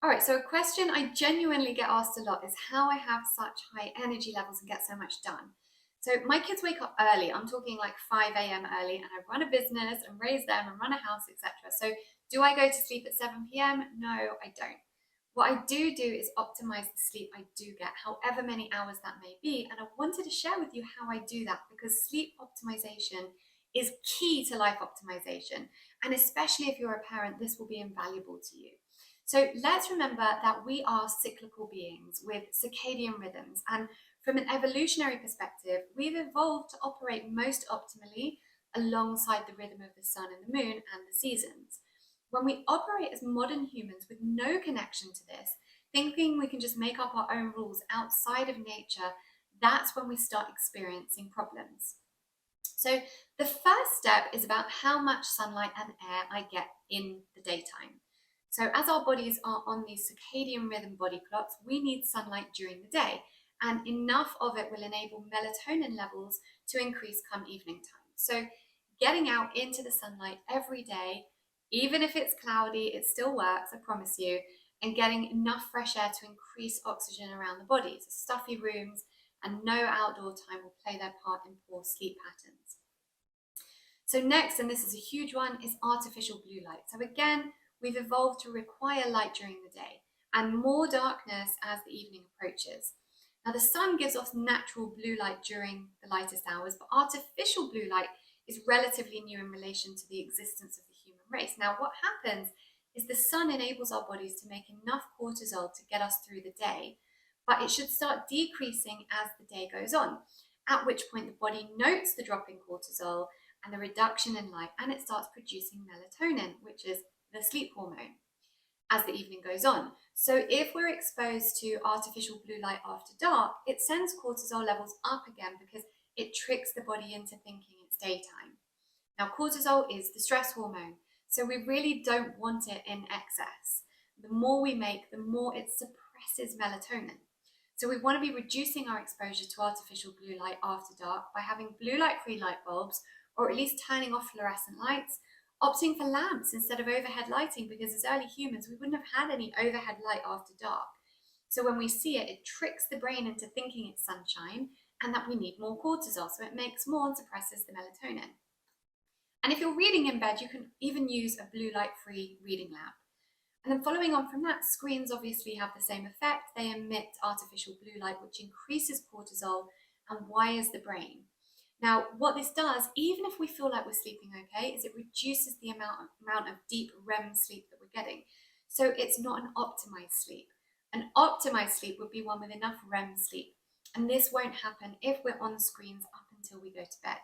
All right, so a question I genuinely get asked a lot is how I have such high energy levels and get so much done. So my kids wake up early. I'm talking like 5 a.m. early, and I run a business and raise them and run a house, etc. So do I go to sleep at 7 p.m.? No, I don't. What I do is optimize the sleep I do get, however many hours that may be. And I wanted to share with you how I do that because sleep optimization is key to life optimization. And especially if you're a parent, this will be invaluable to you. So let's remember that we are cyclical beings with circadian rhythms. And from an evolutionary perspective, we've evolved to operate most optimally alongside the rhythm of the sun and the moon and the seasons. When we operate as modern humans with no connection to this, thinking we can just make up our own rules outside of nature, that's when we start experiencing problems. So the first step is about how much sunlight and air I get in the daytime. So as our bodies are on these circadian rhythm body clocks, we need sunlight during the day, and enough of it will enable melatonin levels to increase come evening time. So getting out into the sunlight every day, even if it's cloudy, it still works, I promise you, and getting enough fresh air to increase oxygen around the body. So stuffy rooms and no outdoor time will play their part in poor sleep patterns. So next, and this is a huge one, is artificial blue light. So again, we've evolved to require light during the day and more darkness as the evening approaches. Now the sun gives off natural blue light during the lightest hours, but artificial blue light is relatively new in relation to the existence of the human race. Now what happens is the sun enables our bodies to make enough cortisol to get us through the day, but it should start decreasing as the day goes on, at which point the body notes the drop in cortisol and the reduction in light, and it starts producing melatonin, which is the sleep hormone, as the evening goes on. So if we're exposed to artificial blue light after dark, it sends cortisol levels up again because it tricks the body into thinking it's daytime. Now, cortisol is the stress hormone, so we really don't want it in excess. The more we make, the more it suppresses melatonin. So we want to be reducing our exposure to artificial blue light after dark by having blue light-free light bulbs, or at least turning off fluorescent lights, opting for lamps instead of overhead lighting, because as early humans, we wouldn't have had any overhead light after dark. So when we see it, it tricks the brain into thinking it's sunshine and that we need more cortisol. So it makes more and suppresses the melatonin. And if you're reading in bed, you can even use a blue light-free reading lamp. And then following on from that, screens obviously have the same effect. They emit artificial blue light, which increases cortisol and wires the brain. Now, what this does, even if we feel like we're sleeping okay, is it reduces the amount of deep REM sleep that we're getting. So it's not an optimized sleep. An optimized sleep would be one with enough REM sleep. And this won't happen if we're on screens up until we go to bed.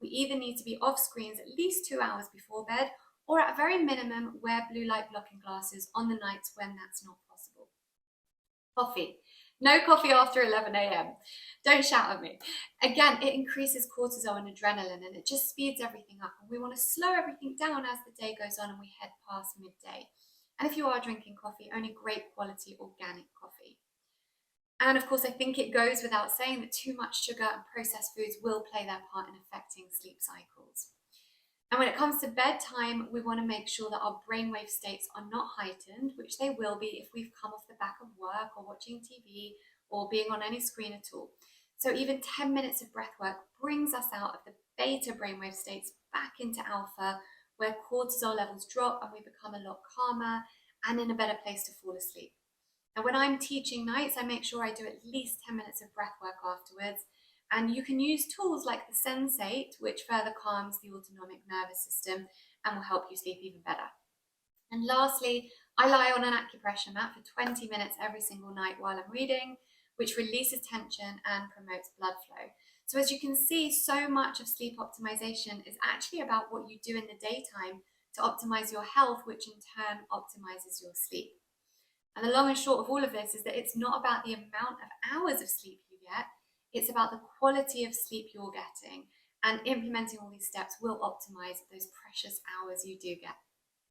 We either need to be off screens at least 2 hours before bed, or at a very minimum, wear blue light blocking glasses on the nights when that's not possible. Coffee. No coffee after 11 a.m. Don't shout at me. Again, it increases cortisol and adrenaline, and it just speeds everything up. And we want to slow everything down as the day goes on and we head past midday. And if you are drinking coffee, only great quality organic coffee. And of course, I think it goes without saying that too much sugar and processed foods will play their part in affecting sleep cycles. And when it comes to bedtime, we want to make sure that our brainwave states are not heightened, which they will be if we've come off the back of work or watching TV or being on any screen at all. So even 10 minutes of breath work brings us out of the beta brainwave states back into alpha, where cortisol levels drop and we become a lot calmer and in a better place to fall asleep. Now, when I'm teaching nights, I make sure I do at least 10 minutes of breath work afterwards. And you can use tools like the Sensate, which further calms the autonomic nervous system and will help you sleep even better. And lastly, I lie on an acupressure mat for 20 minutes every single night while I'm reading, which releases tension and promotes blood flow. So as you can see, so much of sleep optimization is actually about what you do in the daytime to optimize your health, which in turn optimizes your sleep. And the long and short of all of this is that it's not about the amount of hours of sleep you get, it's about the quality of sleep you're getting. And implementing all these steps will optimize those precious hours you do get.